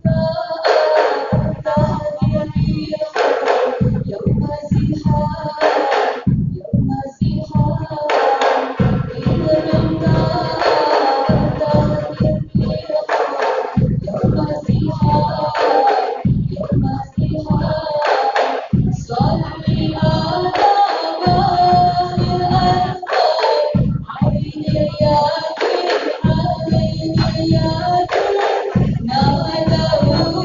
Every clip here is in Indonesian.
Now I know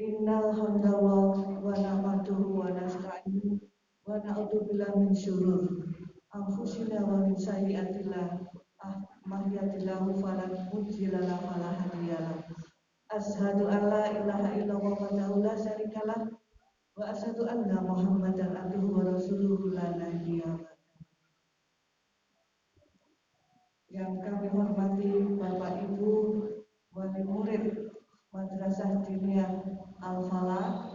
Innal hamdalillah wa nahmaduhu wa nasta'inuhu wa na'udzu billahi min syururi anfusina wa min sayyi'ati a'malina fala mudilla lahu wa la hadiya lahu. Asyhadu an la ilaha illallah wahdahu la syarika lah wa asyhadu anna Muhammadan abduhu wa rasuluhu la nabiyya ba'da. Yang kami hormati Bapak Ibu wali murid Madrasah Diniyah Al-Falah,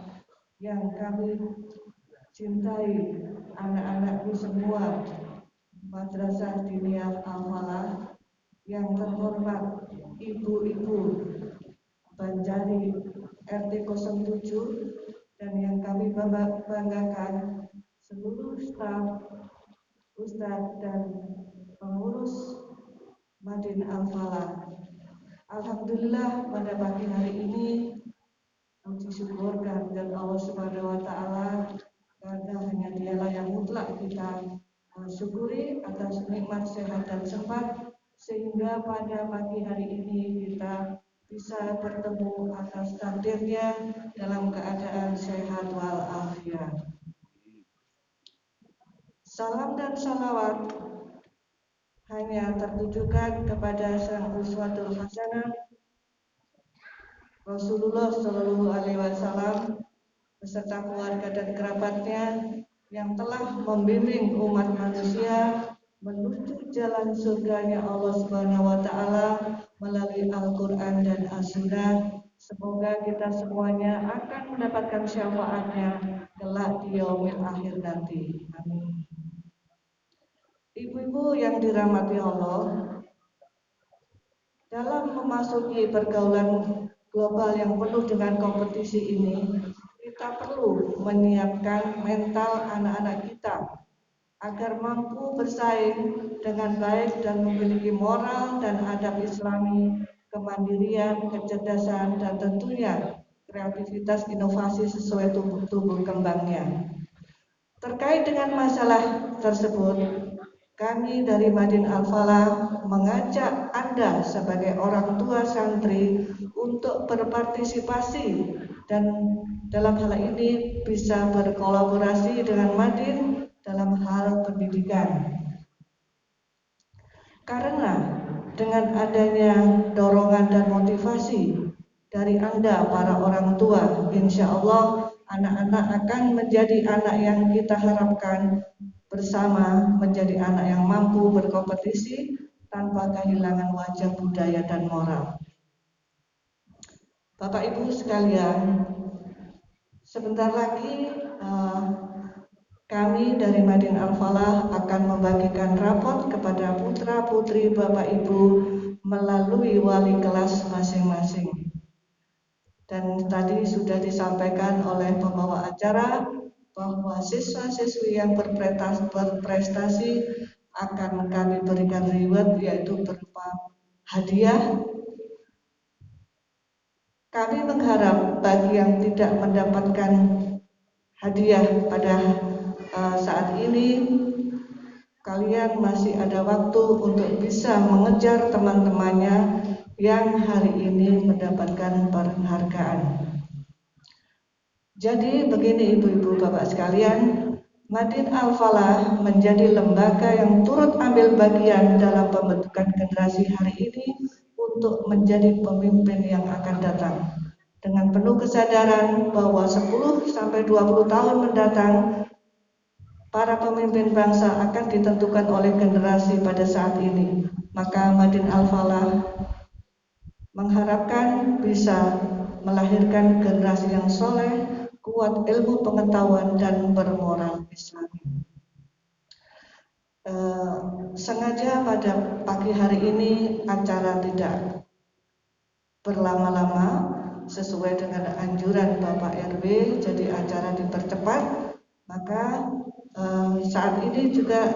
yang kami cintai anak-anakku semua Madrasah Diniyah Al-Falah, yang terhormat ibu-ibu Banjari RT 07, dan yang kami banggakan seluruh staf, ustadz dan pengurus Madin Al-Falah. Alhamdulillah pada pagi hari ini puji syukur kehadirat Allah Subhanahu wa taala, karena hanya Dialah yang mutlak kita syukuri atas nikmat sehat dan sempat, sehingga pada pagi hari ini kita bisa bertemu atas takdirnya dalam keadaan sehat walafiat. Salam dan salawat hanya tertujukan kepada sang uswatul hasanah Rasulullah Shallallahu Alaihi Wasallam beserta keluarga dan kerabatnya, yang telah membimbing umat manusia menuju jalan surganya Allah Subhanahu wa taala melalui Al-Qur'an dan As-Sunnah. Semoga kita semuanya akan mendapatkan syafaatnya kelak di yaumil akhir nanti. Amin. Ibu-ibu yang dirahmati Allah, dalam memasuki pergaulan global yang penuh dengan kompetisi ini, kita perlu menyiapkan mental anak-anak kita agar mampu bersaing dengan baik dan memiliki moral dan adab Islami, kemandirian, kecerdasan, dan tentunya kreativitas inovasi sesuai tumbuh kembangnya. Terkait dengan masalah tersebut, kami dari Madin Al-Falah mengajak Anda sebagai orang tua santri untuk berpartisipasi dan dalam hal ini bisa berkolaborasi dengan Madin dalam hal pendidikan. Karena dengan adanya dorongan dan motivasi dari Anda para orang tua, insya Allah anak-anak akan menjadi anak yang kita harapkan bersama, menjadi anak yang mampu berkompetisi tanpa kehilangan wajah budaya dan moral. Bapak Ibu sekalian, sebentar lagi kami dari Madin Al-Falah akan membagikan rapot kepada putra-putri Bapak Ibu melalui wali kelas masing-masing. Dan tadi sudah disampaikan oleh pembawa acara bahwa siswa-siswi yang berprestasi akan kami berikan reward, yaitu berupa hadiah. Kami mengharap bagi yang tidak mendapatkan hadiah pada saat ini, kalian masih ada waktu untuk bisa mengejar teman-temannya yang hari ini mendapatkan penghargaan. Jadi begini ibu-ibu bapak sekalian, Madin Al-Falah menjadi lembaga yang turut ambil bagian dalam pembentukan generasi hari ini untuk menjadi pemimpin yang akan datang. Dengan penuh kesadaran bahwa 10-20 tahun mendatang, para pemimpin bangsa akan ditentukan oleh generasi pada saat ini. Maka Madin Al-Falah mengharapkan bisa melahirkan generasi yang soleh, kuat ilmu pengetahuan dan bermoral Islami. Sengaja pada pagi hari ini acara tidak berlama-lama sesuai dengan anjuran Bapak RW, jadi acara dipercepat. Maka saat ini juga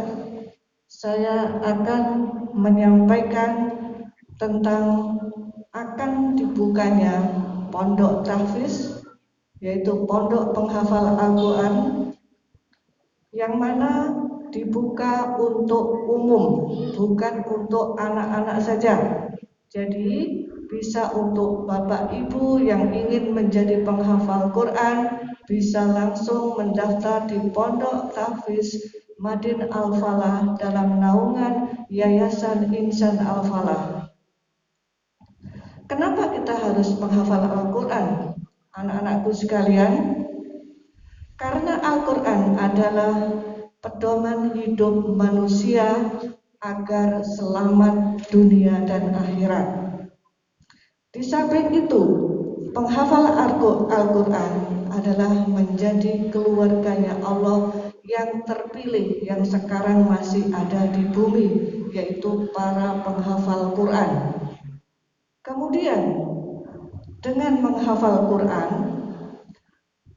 saya akan menyampaikan tentang akan dibukanya pondok tahfiz, yaitu pondok penghafal Al-Quran, yang mana dibuka untuk umum, bukan untuk anak-anak saja. Jadi bisa untuk Bapak Ibu yang ingin menjadi penghafal Quran, bisa langsung mendaftar di Pondok Tahfiz Madin Al-Falah dalam naungan Yayasan Insan Al-Falah. Kenapa kita harus menghafal Al-Quran, anak-anakku sekalian? Karena Al-Quran adalah pedoman hidup manusia agar selamat dunia dan akhirat. Di samping itu, penghafal Al-Quran adalah menjadi keluarganya Allah yang terpilih yang sekarang masih ada di bumi, yaitu para penghafal Quran. Kemudian, dengan menghafal Quran,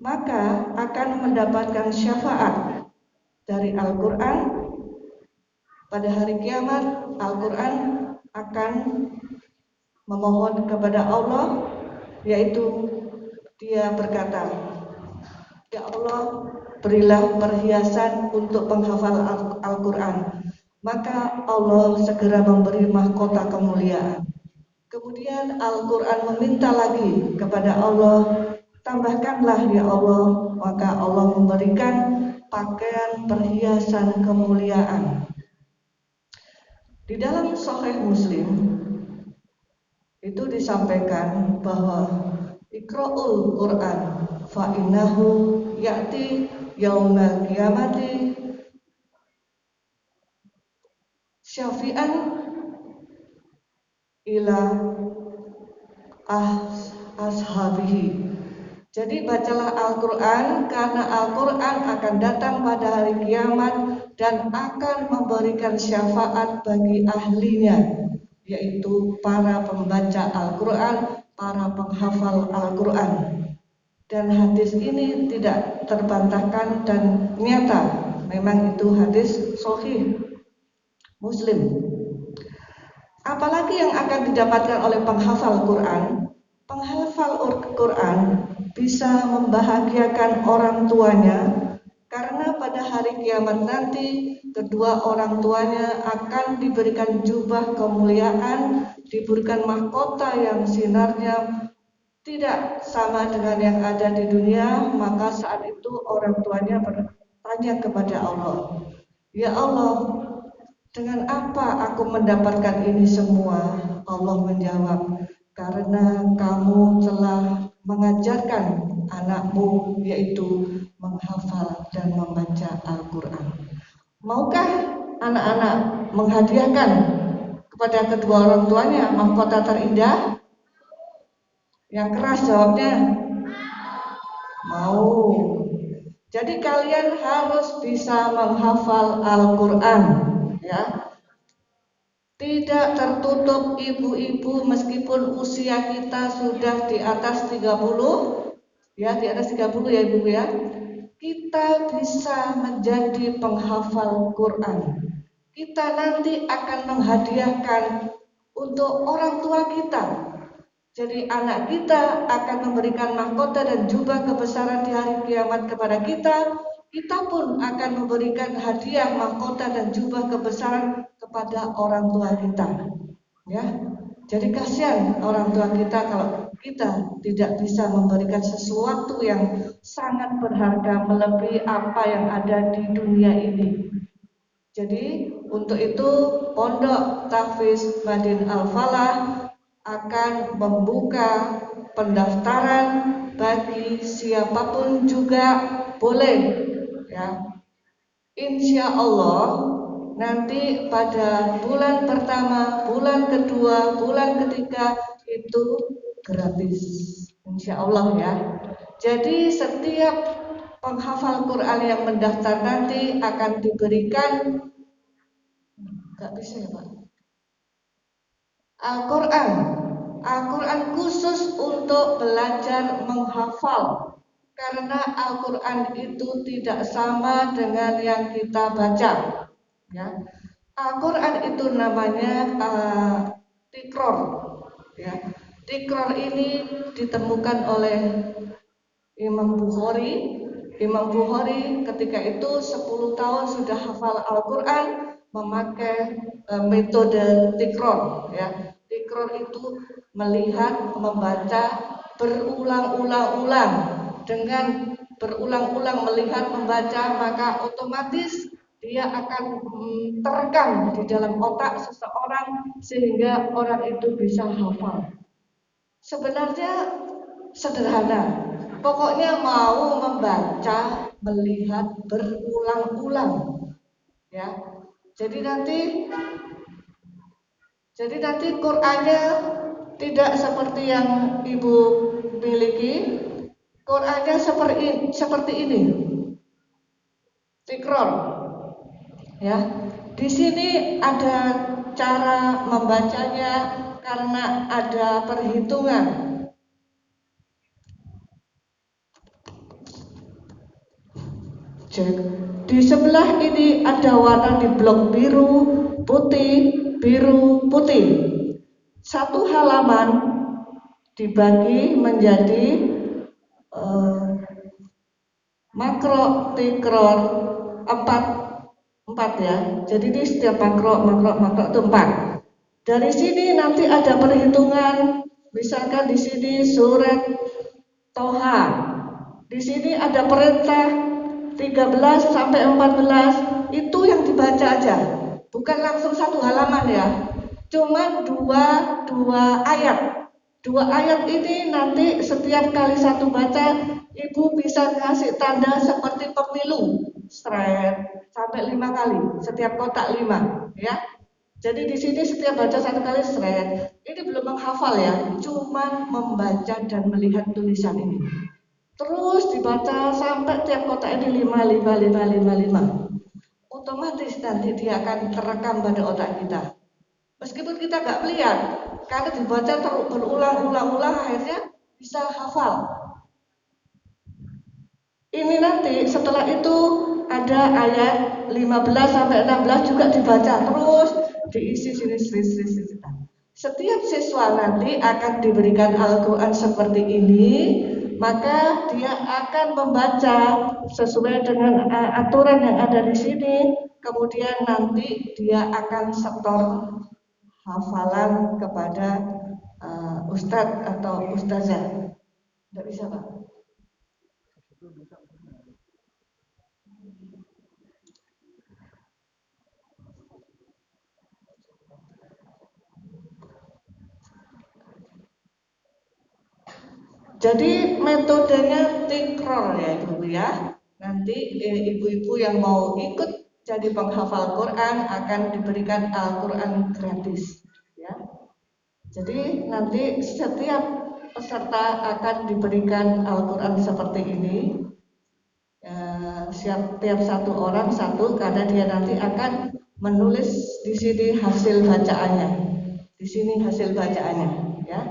maka akan mendapatkan syafaat dari Al-Quran. Pada hari kiamat, Al-Quran akan memohon kepada Allah, yaitu dia berkata, "Ya Allah, berilah perhiasan untuk penghafal Al-Quran." Maka Allah segera memberi mahkota kemuliaan. Kemudian Al-Quran meminta lagi kepada Allah, "Tambahkanlah ya Allah." Maka Allah memberikan pakaian perhiasan kemuliaan. Di dalam Sahih Muslim itu disampaikan bahwa Iqra'ul Quran fa innahu ya'ti yaumal qiyamati syafi'an ila ashabihi. Jadi bacalah Al-Quran karena Al-Quran akan datang pada hari kiamat dan akan memberikan syafaat bagi ahlinya, yaitu para pembaca Al-Quran, para penghafal Al-Quran. Dan hadis ini tidak terbantahkan dan nyata, memang itu hadis Sahih Muslim. Apalagi yang akan didapatkan oleh penghafal Quran? Penghafal Quran bisa membahagiakan orang tuanya, karena pada hari kiamat nanti kedua orang tuanya akan diberikan jubah kemuliaan, diberikan mahkota yang sinarnya tidak sama dengan yang ada di dunia. Maka saat itu orang tuanya bertanya kepada Allah, "Ya Allah, dengan apa aku mendapatkan ini semua?" Allah menjawab, "Karena kamu telah mengajarkan anakmu, yaitu menghafal dan membaca Al-Quran." Maukah anak-anak menghadiahkan kepada kedua orang tuanya mahkota terindah? Yang keras jawabnya, mau. Jadi kalian harus bisa menghafal Al-Quran, ya. Tidak tertutup ibu-ibu, meskipun usia kita sudah di atas 30, ya, di atas 30 ya Ibu ya. Kita bisa menjadi penghafal Quran. Kita nanti akan menghadiahkan untuk orang tua kita. Jadi anak kita akan memberikan mahkota dan jubah kebesaran di hari kiamat kepada kita. Kita pun akan memberikan hadiah mahkota dan jubah kebesaran kepada orang tua kita. Ya, jadi kasihan orang tua kita kalau kita tidak bisa memberikan sesuatu yang sangat berharga melebihi apa yang ada di dunia ini. Jadi untuk itu Pondok Tahfiz Madin Al-Falah akan membuka pendaftaran bagi siapapun juga boleh, ya. Insya Allah nanti pada bulan pertama, bulan kedua, bulan ketiga itu gratis, insya Allah ya. Jadi setiap penghafal Quran yang mendaftar nanti akan diberikan, nggak bisa ya Pak, Al-Quran khusus untuk belajar menghafal. Karena Al-Quran itu tidak sama dengan yang kita baca, ya. Al-Quran itu namanya tikror, ya. Tikror ini ditemukan oleh Imam Bukhari. Imam Bukhari ketika itu 10 tahun sudah hafal Al-Quran, memakai metode tikror, ya. Tikror itu melihat, membaca berulang-ulang-ulang. Dengan berulang-ulang melihat, membaca, maka otomatis dia akan terekam di dalam otak seseorang sehingga orang itu bisa hafal. Sebenarnya sederhana. Pokoknya mau membaca, melihat berulang-ulang. Ya. Jadi nanti Qur'annya tidak seperti yang Ibu miliki. Qur'annya seperti ini. Tikror. Ya. Di sini ada cara membacanya karena ada perhitungan. Di sebelah ini ada warna di blok biru, putih, biru, putih. Satu halaman dibagi menjadi makro tikror 4 ya. Jadi ini setiap makro itu 4. Dari sini nanti ada perhitungan. Misalkan di sini surat Toha. Di sini ada perintah 13 sampai 14. Itu yang dibaca aja. Bukan langsung satu halaman ya. Cuma dua ayat. 2 ayat ini nanti setiap kali satu baca, Ibu bisa kasih tanda seperti pemilu, sampai 5 kali, setiap kotak 5, ya. Jadi di sini setiap baca 1 kali ini belum menghafal ya, cuma membaca dan melihat tulisan ini. Terus dibaca sampai tiap kotak ini 5. Otomatis nanti dia akan terekam pada otak kita. Meskipun kita nggak melihat, karena dibaca berulang-ulang akhirnya bisa hafal. Ini nanti setelah itu ada ayat 15 sampai 16 juga dibaca terus, diisi sini. Setiap siswa nanti akan diberikan Al-Quran seperti ini, maka dia akan membaca sesuai dengan aturan yang ada di sini. Kemudian nanti dia akan setor hafalan kepada ustadz atau ustazah. Tidak bisa, Pak? Jadi metodenya tikror ya Ibu ya. Nanti ibu-ibu yang mau ikut jadi penghafal Quran akan diberikan Al-Quran gratis ya. Jadi nanti setiap peserta akan diberikan Al-Quran seperti ini. Setiap satu orang satu, karena dia nanti akan menulis di sini hasil bacaannya. Di sini hasil bacaannya, ya.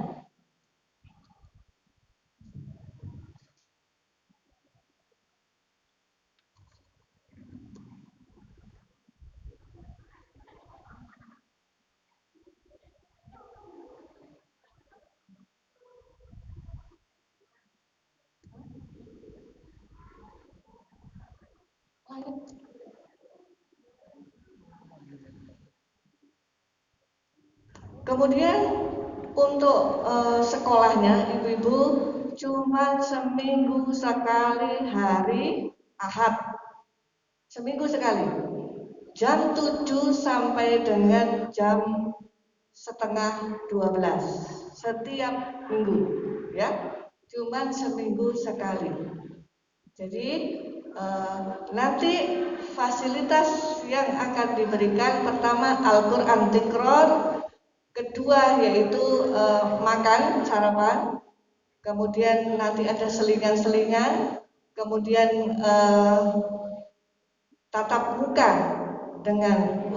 Kemudian untuk sekolahnya ibu-ibu cuma seminggu sekali hari Ahad. Seminggu sekali. Jam 7 sampai dengan jam setengah 12 setiap minggu ya. Cuma seminggu sekali. Jadi nanti fasilitas yang akan diberikan pertama Al-Quran Tikror, kedua yaitu makan sarapan, kemudian nanti ada selingan-selingan, kemudian tatap muka dengan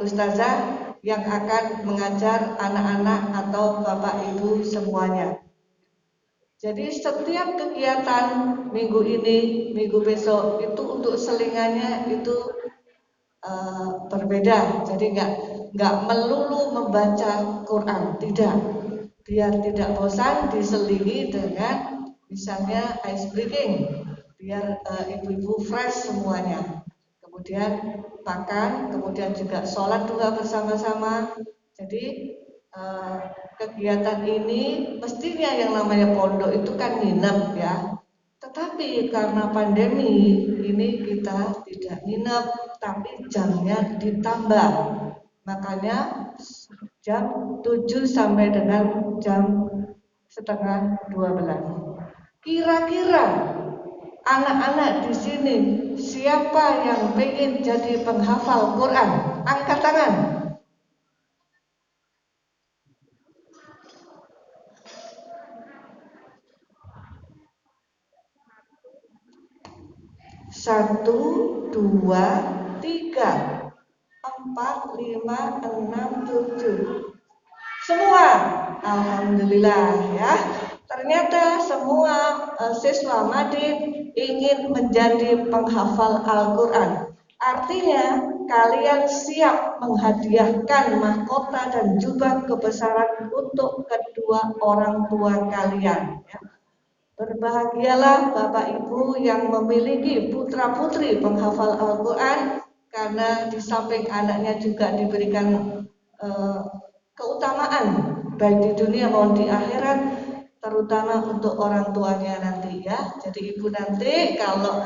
ustazah yang akan mengajar anak-anak atau bapak ibu semuanya. Jadi setiap kegiatan minggu ini, minggu besok itu untuk selingannya itu berbeda. Jadi nggak melulu membaca Quran, tidak. Biar tidak bosan diselingi dengan misalnya ice breaking, biar ibu-ibu fresh semuanya. Kemudian makan, kemudian juga sholat juga bersama-sama. Jadi eh, kegiatan ini mestinya yang namanya pondok itu kan nginep ya. Tetapi karena pandemi ini kita tidak nginep, tapi jamnya ditambah. Makanya jam 7 sampai dengan jam setengah 12. Kira-kira anak-anak di sini siapa yang pengen jadi penghafal Quran? Angkat tangan. Satu, dua, tiga, empat, lima, enam, tujuh. Semua, alhamdulillah ya. Ternyata semua siswa Madin ingin menjadi penghafal Al-Quran. Artinya kalian siap menghadiahkan mahkota dan jubah kebesaran untuk kedua orang tua kalian. Ya. Berbahagialah Bapak Ibu yang memiliki putra-putri penghafal Al-Quran, karena di samping anaknya juga diberikan eh, keutamaan baik di dunia maupun di akhirat, terutama untuk orang tuanya nanti ya. Jadi ibu nanti kalau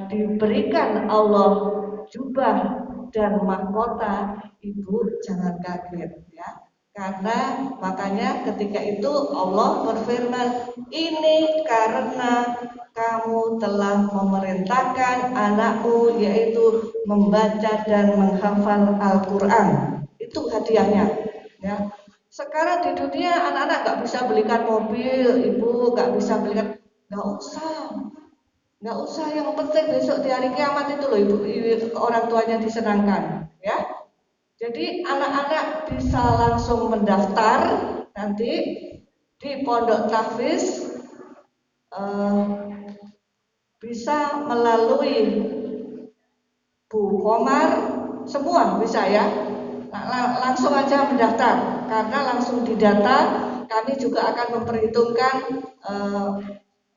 diberikan Allah jubah dan mahkota, ibu jangan kaget ya. Karena makanya ketika itu Allah berfirman, ini karena kamu telah memerintahkan anakmu yaitu membaca dan menghafal Al-Quran. Itu hadiahnya ya. Sekarang di dunia anak-anak gak bisa belikan mobil, ibu gak bisa belikan, gak usah. Nggak usah, yang penting besok di hari kiamat itu loh ibu, orang tuanya disenangkan ya. Jadi anak-anak bisa langsung mendaftar nanti di Pondok Tahfiz, eh, bisa melalui Bu Komar, semua bisa ya. Langsung aja mendaftar, karena langsung didata. Kami juga akan memperhitungkan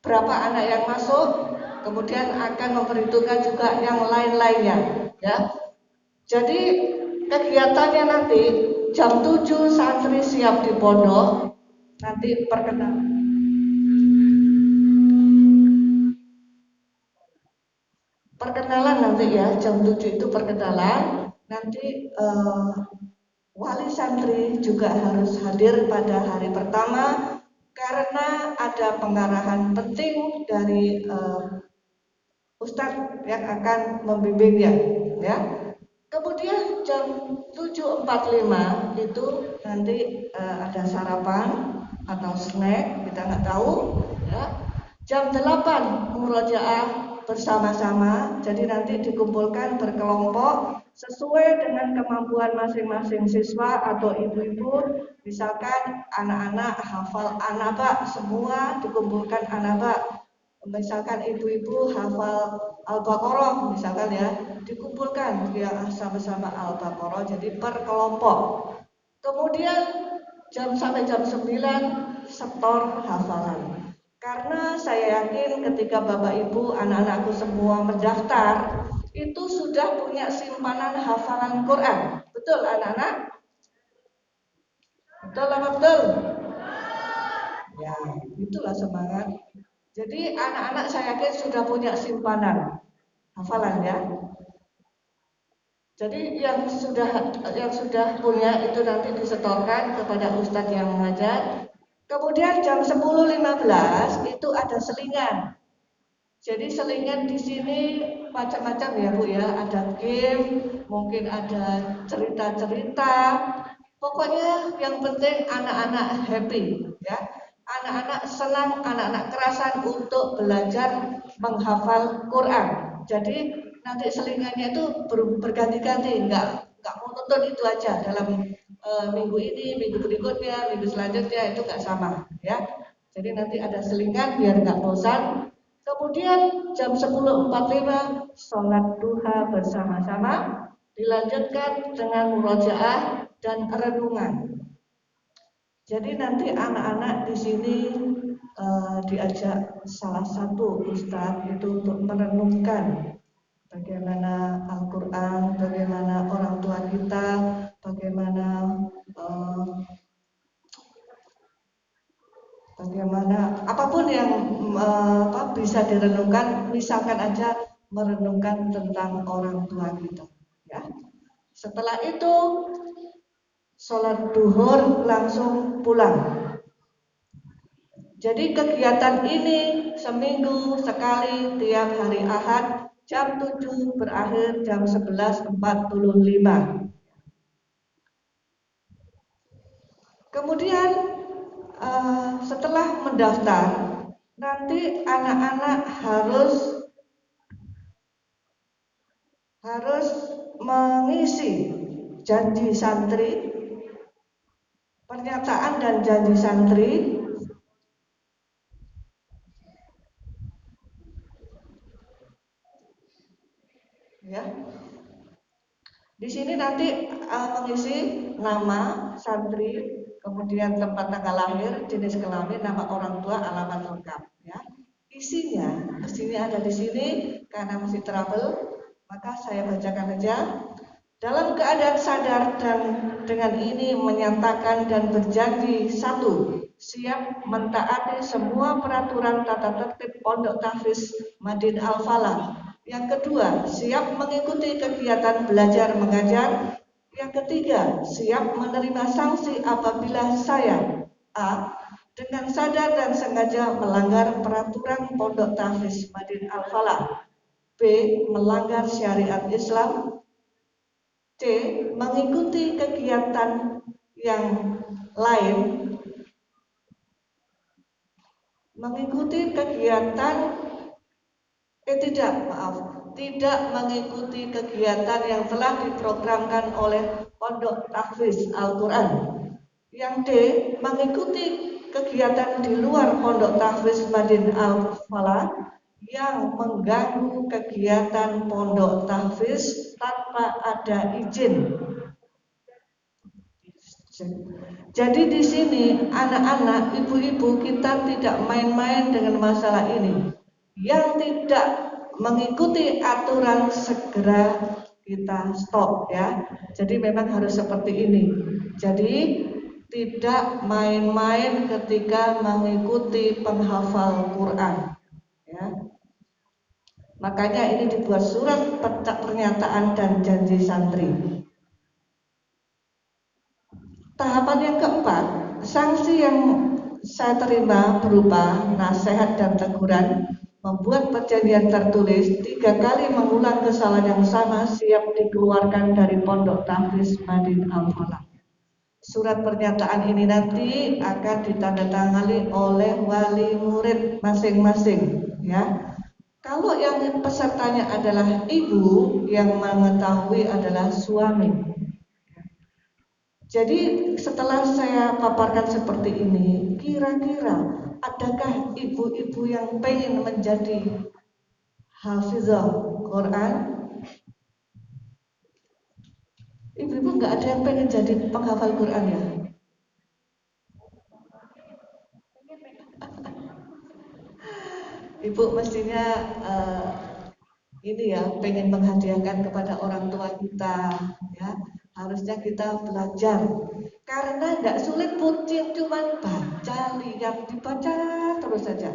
berapa anak yang masuk, kemudian akan memperhitungkan juga yang lain-lainnya ya. Jadi kegiatannya nanti jam 7 santri siap di pondok, nanti perkenalan nanti ya, jam 7 itu perkenalan. Nanti wali santri juga harus hadir pada hari pertama, karena ada pengarahan penting dari Ustadz yang akan membimbingnya ya. Kemudian jam 7.45 itu nanti ada sarapan atau snack, kita nggak tahu ya. Jam 8 murojaah bersama-sama, jadi nanti dikumpulkan berkelompok sesuai dengan kemampuan masing-masing siswa atau ibu-ibu. Misalkan anak-anak hafal An-Naba, semua dikumpulkan An-Naba. Misalkan ibu-ibu hafal Al-Baqarah misalkan ya, dikumpulkan ya sama-sama Al-Baqarah, jadi per kelompok. Kemudian sampai jam 9 setor hafalan. Karena saya yakin ketika Bapak Ibu anak-anakku semua mendaftar, itu sudah punya simpanan hafalan Quran. Betul anak-anak? Betul apa betul? Ya, itulah semangat. Jadi anak-anak saya yakin sudah punya simpanan hafalan ya. Jadi yang sudah punya itu nanti disetorkan kepada ustadz yang mengajar. Kemudian jam 10.15 itu ada selingan. Jadi selingan di sini macam-macam ya Bu ya. Ada game, mungkin ada cerita-cerita. Pokoknya yang penting anak-anak happy ya. Anak-anak senang, anak-anak kerasan untuk belajar menghafal Quran. Jadi nanti selingannya itu berganti-ganti, nggak monoton itu aja dalam minggu ini, minggu berikutnya, minggu selanjutnya itu nggak sama ya. Jadi nanti ada selingan biar nggak bosan. Kemudian jam 10.45 sholat duha bersama-sama, dilanjutkan dengan murojaah dan renungan. Jadi nanti anak-anak di sini diajak salah satu ustadz itu untuk merenungkan bagaimana Al-Quran, bagaimana orang tua kita, bagaimana eh, bagaimana apapun yang bisa direnungkan, misalkan aja merenungkan tentang orang tua kita, ya. Setelah itu sholat duhur langsung pulang. Jadi kegiatan ini seminggu sekali tiap hari Ahad jam 7 berakhir jam 11.45. Kemudian setelah mendaftar, nanti anak-anak harus mengisi janji santri, pernyataan dan janji santri. Ya. Di sini nanti mengisi nama santri, kemudian tempat tanggal lahir, jenis kelamin, nama orang tua, alamat lengkap. Ya. Isinya ada di sini karena masih trouble, maka saya bacakan aja. Dalam keadaan sadar dan dengan ini menyatakan dan berjanji, 1. Siap mentaati semua peraturan tata tertib Pondok Tahfiz Madin Al-Falah. Yang kedua, siap mengikuti kegiatan belajar mengajar. Yang ketiga, siap menerima sanksi apabila saya A. dengan sadar dan sengaja melanggar peraturan Pondok Tahfiz Madin Al-Falah, B. melanggar syariat Islam, C. mengikuti kegiatan yang lain, tidak mengikuti kegiatan yang telah diprogramkan oleh Pondok Tahfiz Al-Quran. Yang D. mengikuti kegiatan di luar Pondok Tahfiz Madin Al-Falah yang mengganggu kegiatan Pondok Tahfiz tanpa ada izin. Jadi di sini anak-anak, ibu-ibu, kita tidak main-main dengan masalah ini. Yang tidak mengikuti aturan segera kita stop, ya. Jadi memang harus seperti ini. Jadi tidak main-main ketika mengikuti penghafal Quran, ya. Makanya ini dibuat surat pernyataan dan janji santri. Tahapan yang keempat, sanksi yang saya terima berupa nasihat dan teguran, membuat perjanjian tertulis, 3 kali mengulang kesalahan yang sama, siap dikeluarkan dari Pondok Tahfiz Madin Al-Falah. Surat pernyataan ini nanti akan ditandatangani oleh wali murid masing-masing, ya. Kalau yang pesertanya adalah ibu, yang mengetahui adalah suami. Jadi setelah saya paparkan seperti ini, kira-kira adakah ibu-ibu yang pengen menjadi hafizah Quran? Ibu-ibu nggak ada yang pengen jadi penghafal Quran, ya? Ibu mestinya ini ya, pengen menghadiahkan kepada orang tua kita, ya. Harusnya kita belajar, karena nggak sulit pun, cuma baca, lihat, dibaca terus saja.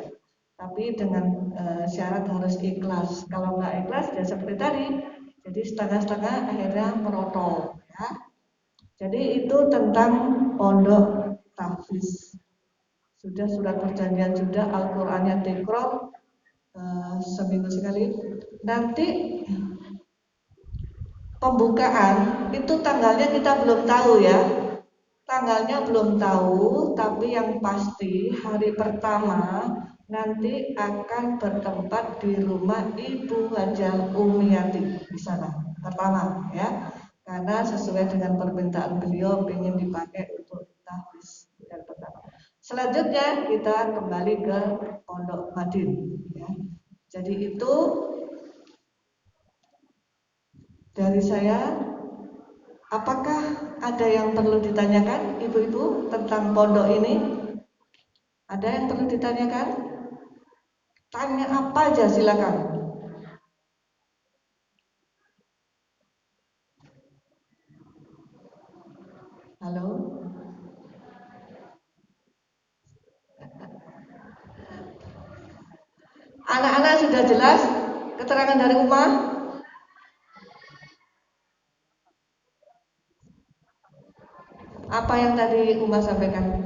Tapi dengan syarat harus ikhlas. Kalau nggak ikhlas ya seperti tadi, jadi setengah-setengah akhirnya merotol, ya. Jadi itu tentang Pondok Tahfiz. Sudah surat perjanjian, sudah Al-Qur'annya tikro seminggu sekali. Nanti pembukaan itu tanggalnya kita belum tahu, ya. Tanggalnya belum tahu, tapi yang pasti hari pertama nanti akan bertempat di rumah Ibu Hajah Umiyati di sana pertama, ya. Karena sesuai dengan permintaan beliau ingin dipakai untuk tahfiz yang pertama. Selanjutnya kita kembali ke Pondok Madin, ya. Jadi itu dari saya. Apakah ada yang perlu ditanyakan, ibu-ibu, tentang pondok ini? Ada yang perlu ditanyakan? Tanya apa aja, silakan. Halo? Anak-anak sudah jelas keterangan dari Uma? Apa yang tadi Uma sampaikan?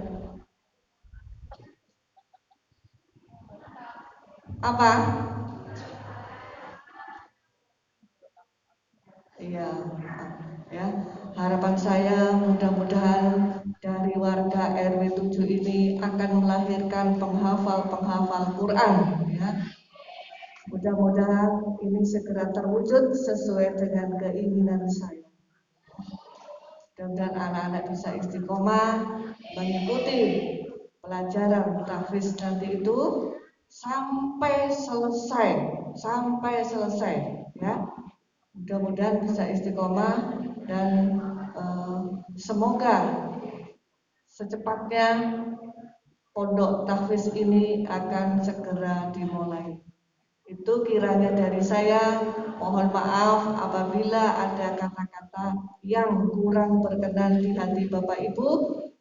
Apa? Iya, ya. Harapan saya mudah-mudahan dari warga RW 7 ini akan melahirkan penghafal-penghafal Quran, ya. Mudah-mudahan ini segera terwujud sesuai dengan keinginan saya. Dan anak-anak bisa istiqomah mengikuti pelajaran tahfiz nanti itu sampai selesai, ya. Mudah-mudahan bisa istiqomah dan semoga secepatnya pondok tahfiz ini akan segera dimulai. Itu kiranya dari saya. Mohon maaf apabila ada kata-kata yang kurang berkenan di hati Bapak Ibu.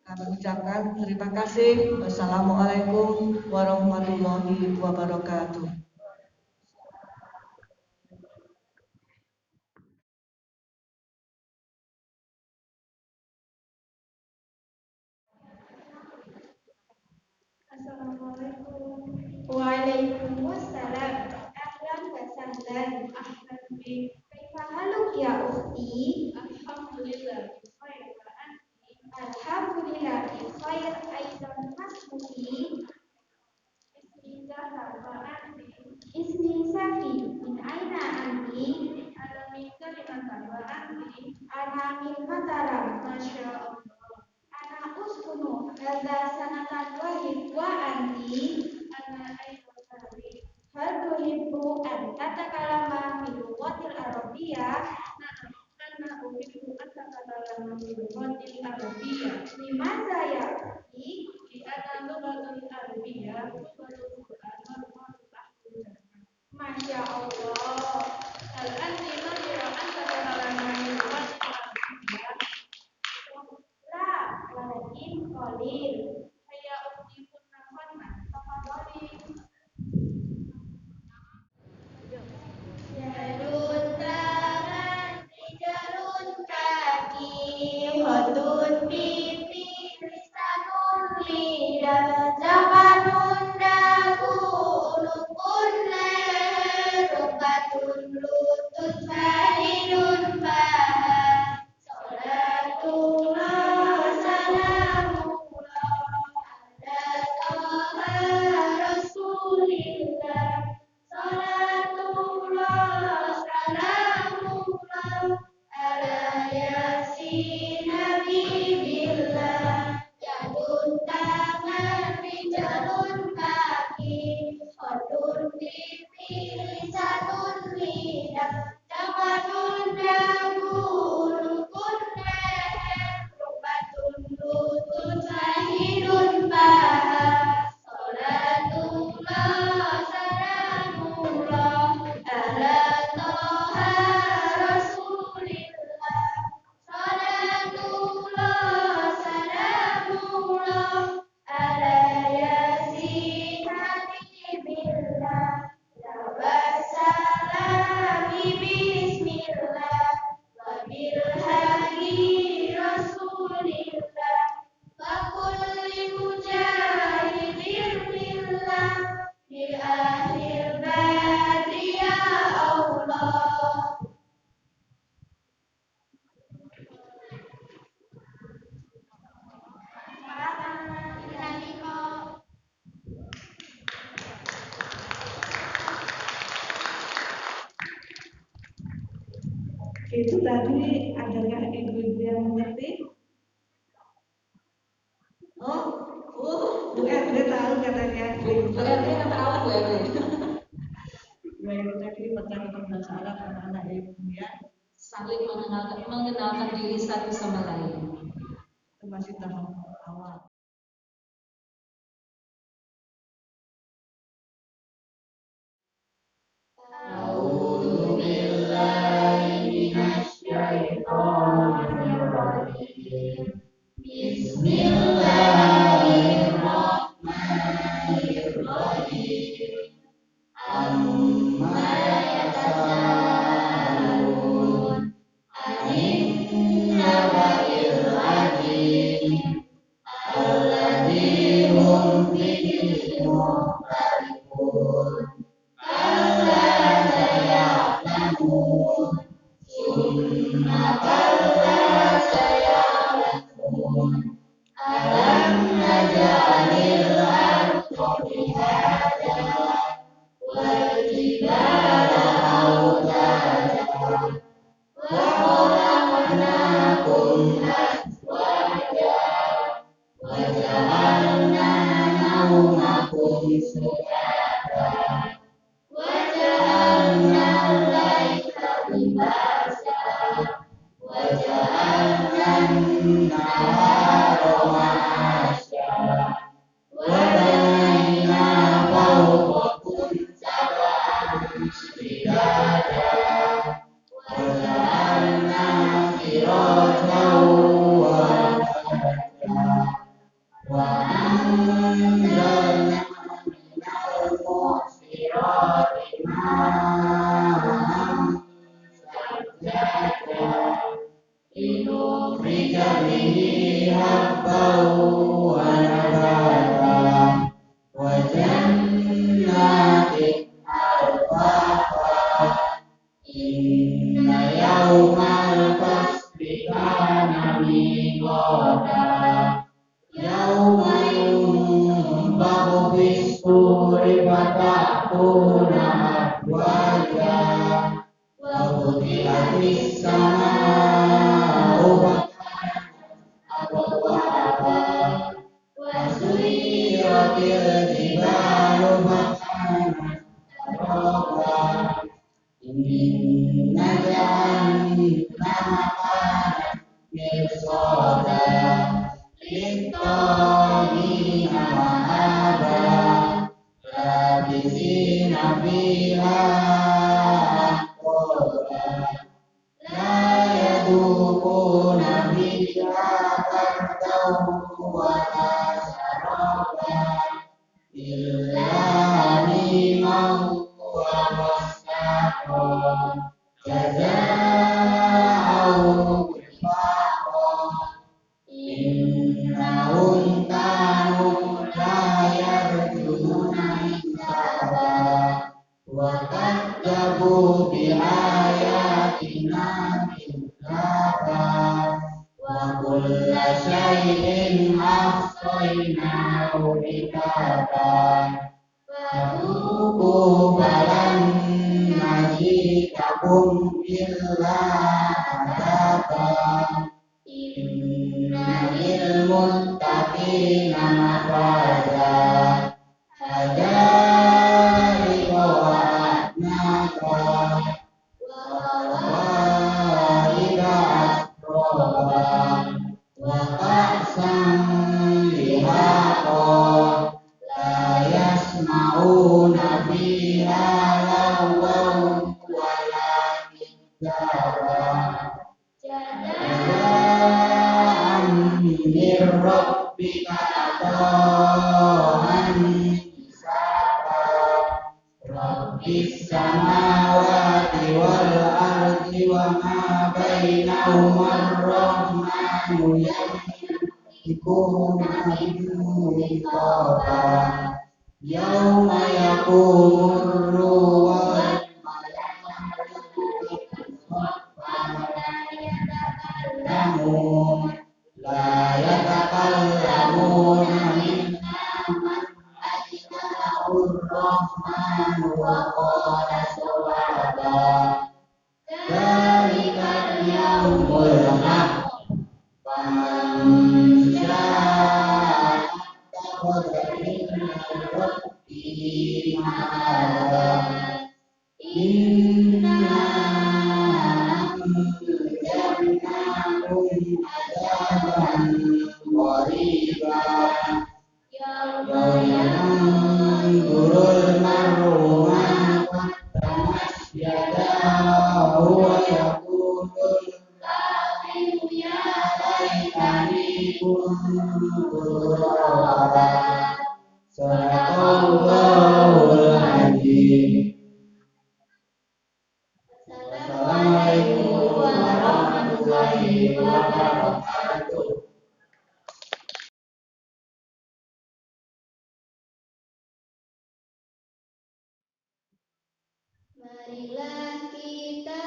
Kami ucapkan terima kasih. Wassalamualaikum warahmatullahi wabarakatuh. Assalamualaikum. Waalaikumsalam. Ahlan wa sahlan. Ahlan bik. Kaifa haluk ya ukhti? Alhamdulillah bi khair wa anti. Alhamdulillah bi khair aidan masmuki. Ismi Zahra wa anti. Ismi Safi. Min aina anti? Ana min Kalimantan wa anti. Ana min Mataram. Masya Allah. Ana uskunu hadza sanatan wahid wa anti. Ana aidan tari. Hal tuhibbu an tatakalama bil lughatil arabiyyah? Na'am, ana uhibbu an tatakalama bil lughatil arabiyyah. Limadza ya? Li anna lughatul arabiyyah lughatul Qur'an wa lughatul ahkam. Masya Allah. Hal anti nadira an tatakalama bil lughatil arabiyyah? La, walakin qalil. Saya ukhti kunna fannan. Tafadhali. Jalun tangan, jalun kaki, hotun pipi, lisanun lidah, zamanun dagu, ulukun leher, rukatun lutut, faridun paha. Salatullah, salamullah, ala toha rasulillah. Salatullah, salamullah, ala yasin habibillah. Jalun tangan, jalun kaki, hotun pipi, lisanun lidah, zamanun dagu, ulukun leher, rukbatun lutut, sahidun paha. Salatullah, salamullah, ala toha rasulillah. Salatullah, salamullah, ala yasin habibillah. Wassalami bismillah, wabil hadi rasulillah, wa kulli mujahidin billah, bi ahlil badri ya Allah. Itu tadi adakah ibu-ibu yang mengerti? Bu Erle tahu katanya. Bu Erle tahu, Bu Erle. Baik, tadi pertanyaan bahasa Arab anak-anak ibu ya. Saling mengenalkan diri satu sama lain. Itu masih tahap awal. A'udzu billahi minasy syaithanir rajim. Marilah kita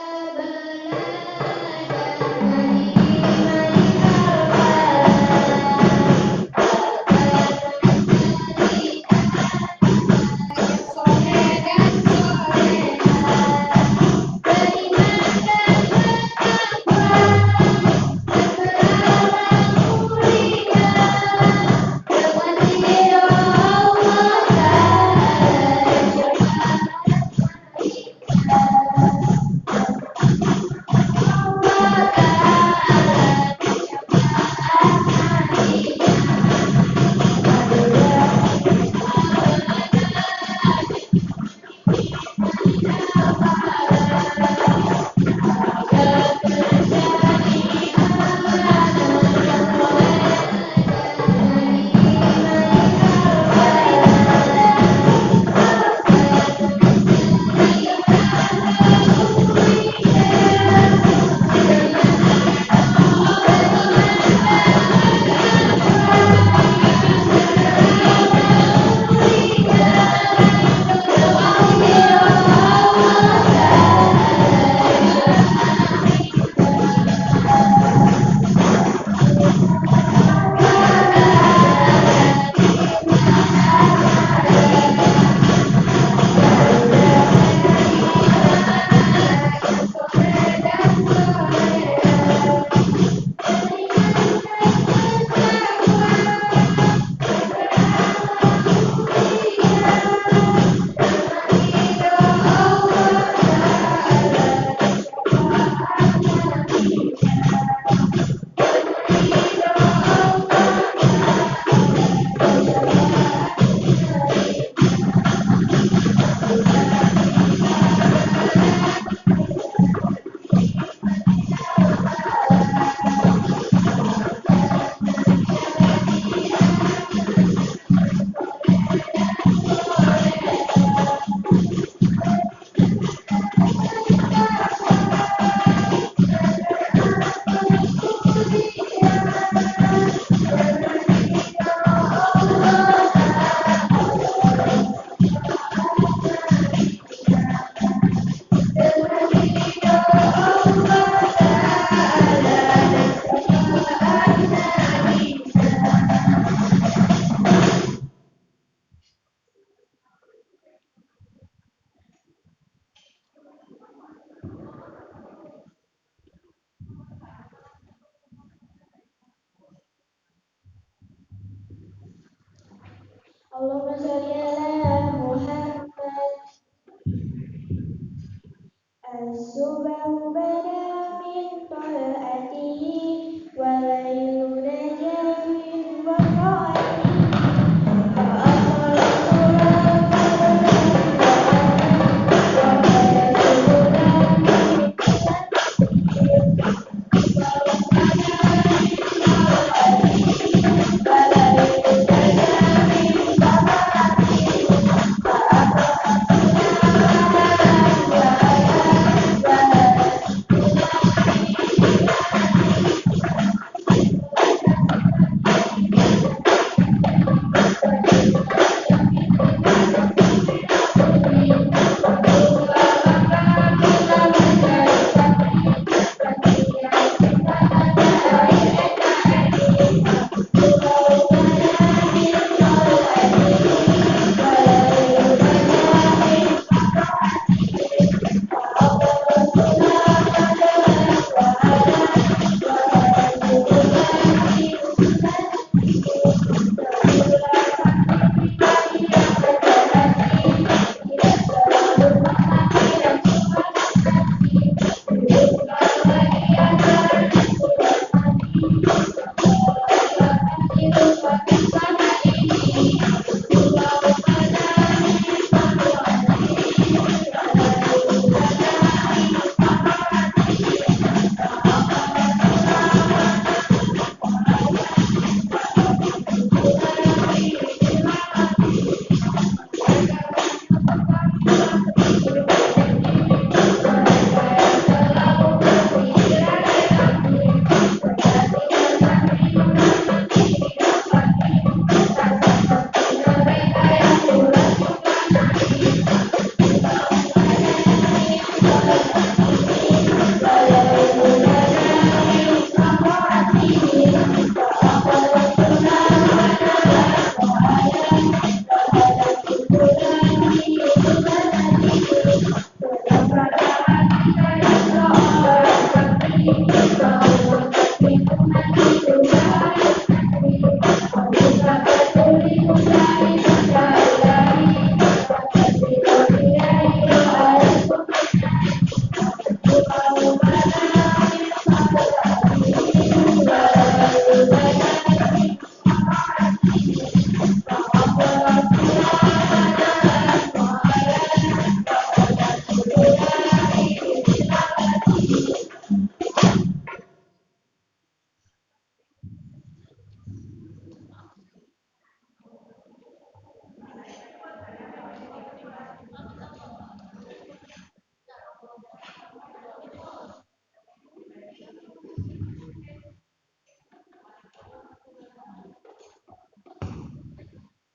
Allahumma sholli ala Muhammad. As-subhu bada min tala'atihi wa laylu naja min waqa'atihi fa aqala sulam wa qala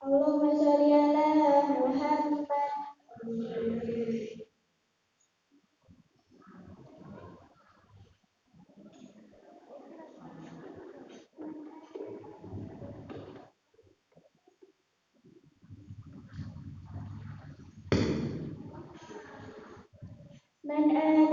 Allahumma sholli ala Muhammad. Man ana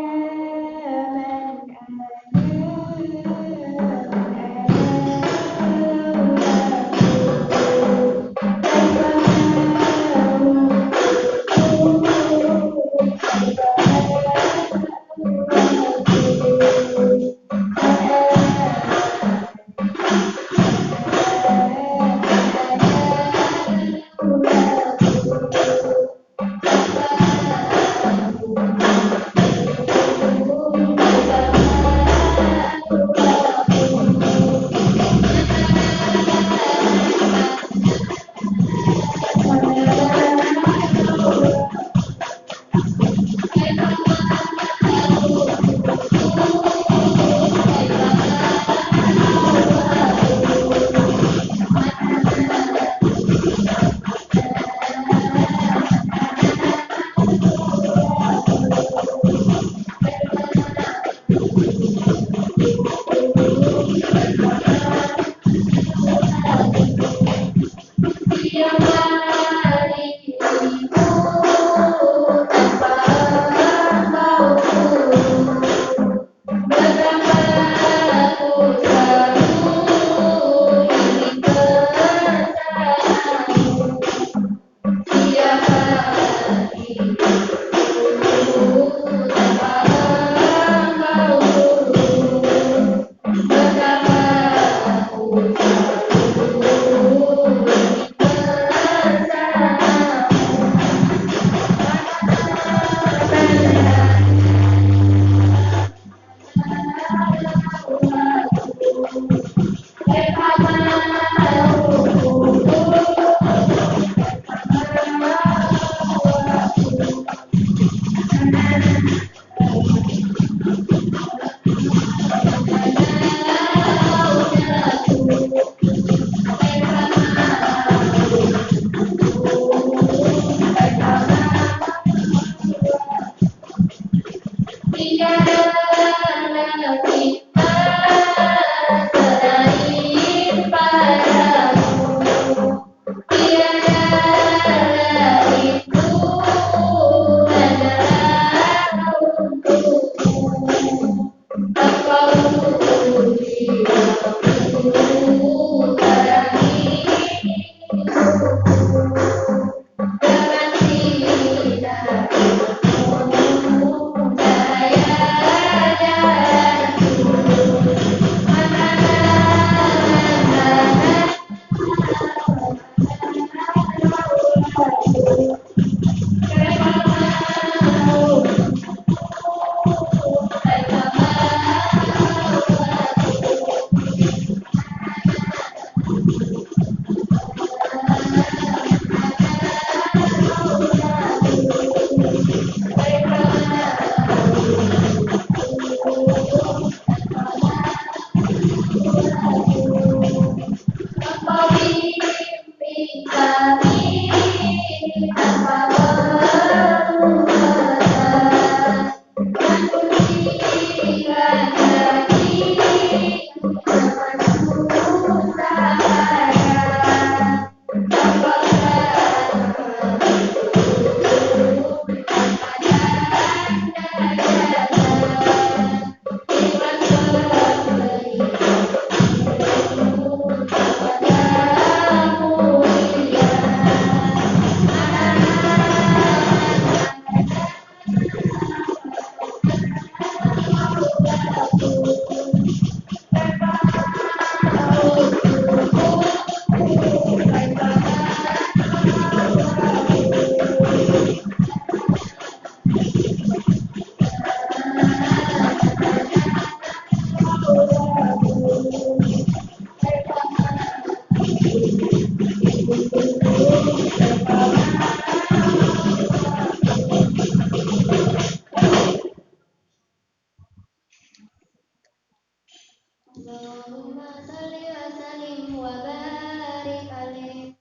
Allahumma salli wa sallim wa barik alaih.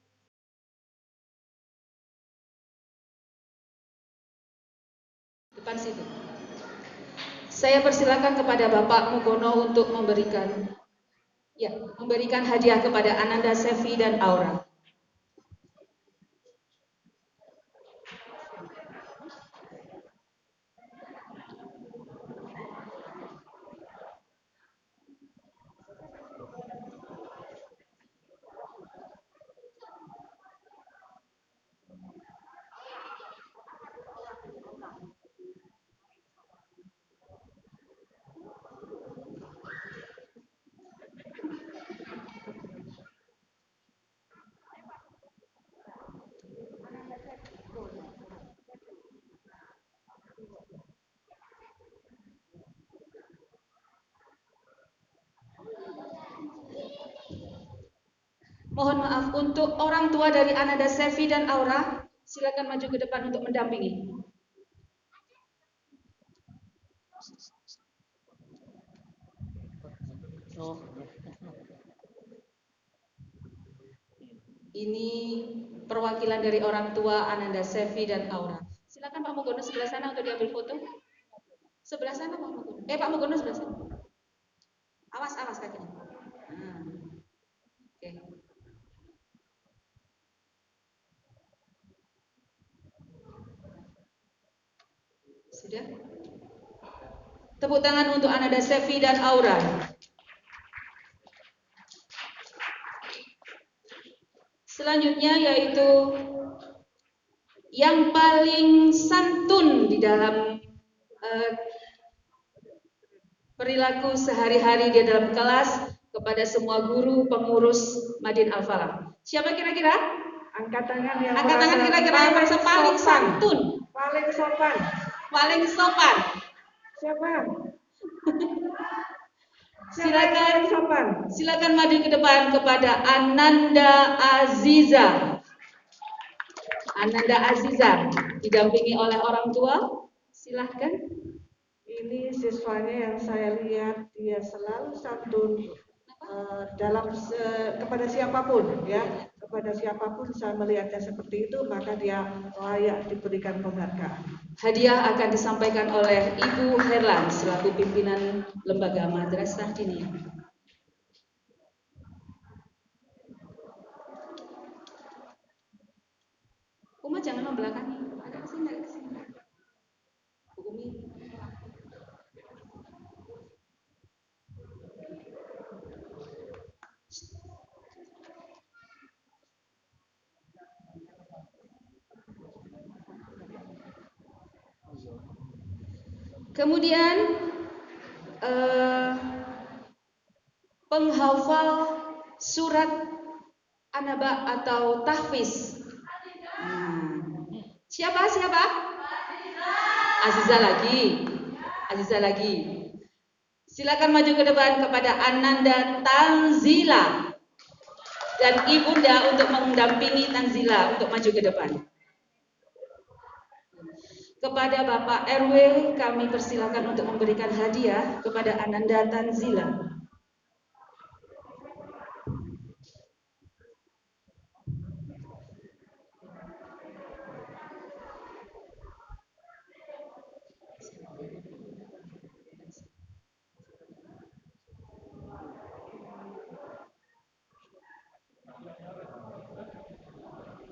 Depan situ. Saya persilakan kepada Bapak Mugono untuk memberikan hadiah kepada Ananda, Sevi, dan Aura. Mohon maaf, untuk orang tua dari Ananda, Sevi, dan Aura, silakan maju ke depan untuk mendampingi. Ini perwakilan dari orang tua Ananda, Sevi, dan Aura. Silakan Pak Mugono sebelah sana untuk diambil foto. Sebelah sana Pak Mugono. Pak Mugono sebelah sana. Awas kakinya. Oke. Sudah? Tepuk tangan untuk Ananda, Sevi, dan Aura. Selanjutnya yaitu yang paling santun di dalam perilaku sehari-hari di dalam kelas kepada semua guru pengurus Madin Al-Falah. Siapa kira-kira? Angkat tangan yang kira-kira yang merasa paling santun. Paling sopan. Paling sopan. Siapa? Silakan maju ke depan kepada Ananda Aziza. Ananda Aziza didampingi oleh orang tua. Silahkan. Ini siswanya yang saya lihat dia selalu santun kepada siapapun, ya. Kepada siapapun saya melihatnya seperti itu, maka dia layak diberikan penghargaan. Hadiah akan disampaikan oleh Ibu Herlan selaku pimpinan Lembaga Madrasah Diniyah. Uma jangan membelakangi, agak kesini, Bu Umi. Kemudian penghafal surat An-Naba atau tahfiz. Siapa? Aziza lagi. Silakan maju ke depan kepada Ananda Tanzila dan Ibunda untuk mendampingi Tanzila untuk maju ke depan. Kepada Bapak RW kami persilakan untuk memberikan hadiah kepada Ananda Tanzila.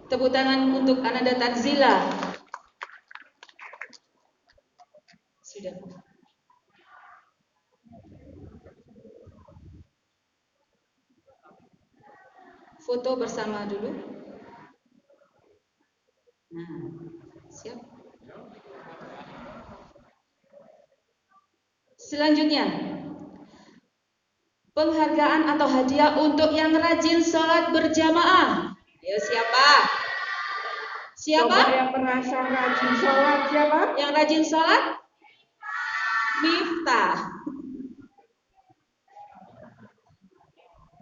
Tepuk tangan untuk Ananda Tanzila. Sudah. Foto bersama dulu. Nah, siap. Selanjutnya, penghargaan atau hadiah untuk yang rajin sholat berjamaah. Ayo siapa? Coba yang merasa rajin sholat siapa? Yang rajin sholat? Miftah.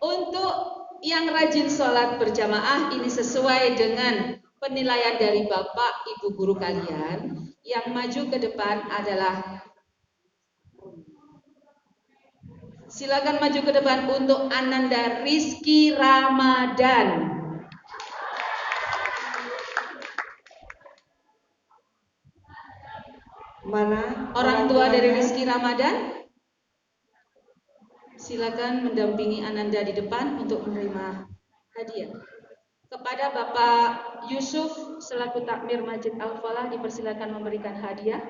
Untuk yang rajin sholat berjamaah ini sesuai dengan penilaian dari Bapak Ibu guru kalian. Yang maju ke depan adalah Silakan maju ke depan untuk Ananda Rizky Ramadan. Mana Orang tua dari tuanya? Rizky Ramadan? Silakan mendampingi Ananda di depan untuk menerima hadiah. Kepada Bapak Yusuf selaku Takmir Masjid Al-Falah dipersilakan memberikan hadiah.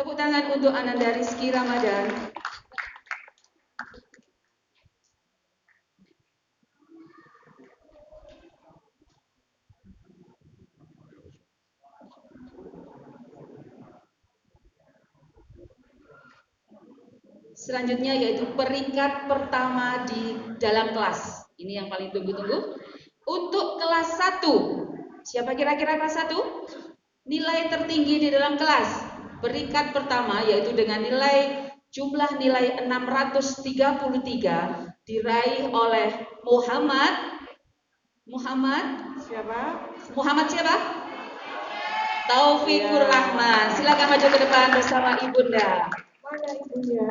Tepuk tangan untuk Ananda Rizky Ramadan. Selanjutnya yaitu peringkat pertama di dalam kelas. Ini yang paling tunggu-tunggu. Untuk kelas 1. Siapa kira-kira kelas 1? Nilai tertinggi di dalam kelas. Peringkat pertama yaitu dengan jumlah nilai 633 diraih oleh Muhammad siapa? Taufikur Rahman. Silakan maju ke depan bersama Ibunda. Mana ibunya?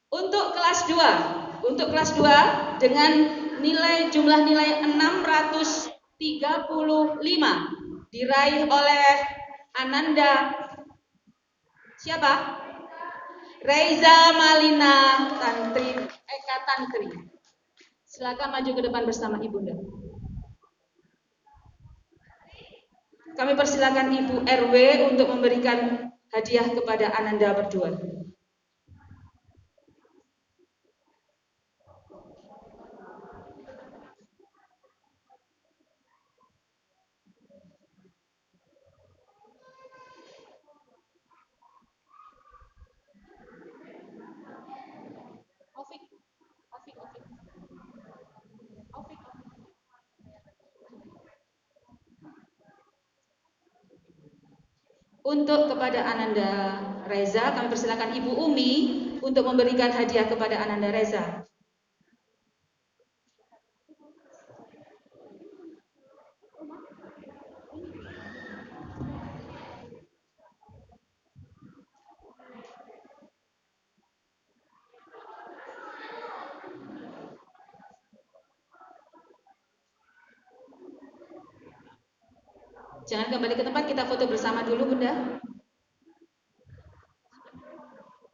Untuk kelas 2 dengan jumlah nilai 635 diraih oleh Ananda siapa? Reza Malina Eka Tantri. Silakan maju ke depan bersama Ibunda. Kami persilakan Ibu RW untuk memberikan hadiah kepada Ananda berdua. Untuk kepada Ananda Reza, kami persilakan Ibu Umi untuk memberikan hadiah kepada Ananda Reza. Jangan kembali ke tempat, kita foto bersama dulu, Bunda.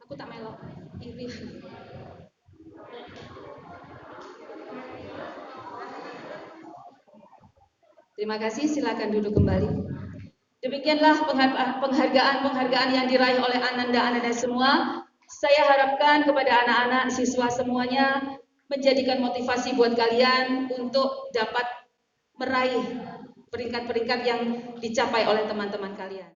Aku tak melok. Iri. Terima kasih, silakan duduk kembali. Demikianlah penghargaan yang diraih oleh Ananda semua. Saya harapkan kepada anak-anak siswa semuanya menjadikan motivasi buat kalian untuk dapat meraih peringkat-peringkat yang dicapai oleh teman-teman kalian.